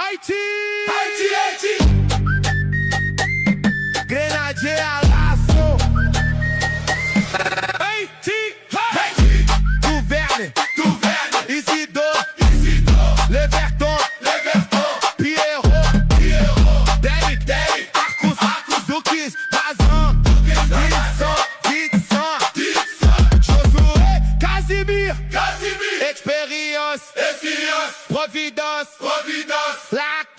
Haïti, Grenadier à l'assaut. Haïti, Gouverne, Isidore, les Vertons, Pierrot, Derrick, Marcus, Dukis, Pazan, Dixon, Josué, Casimir, Expérience, Providence, La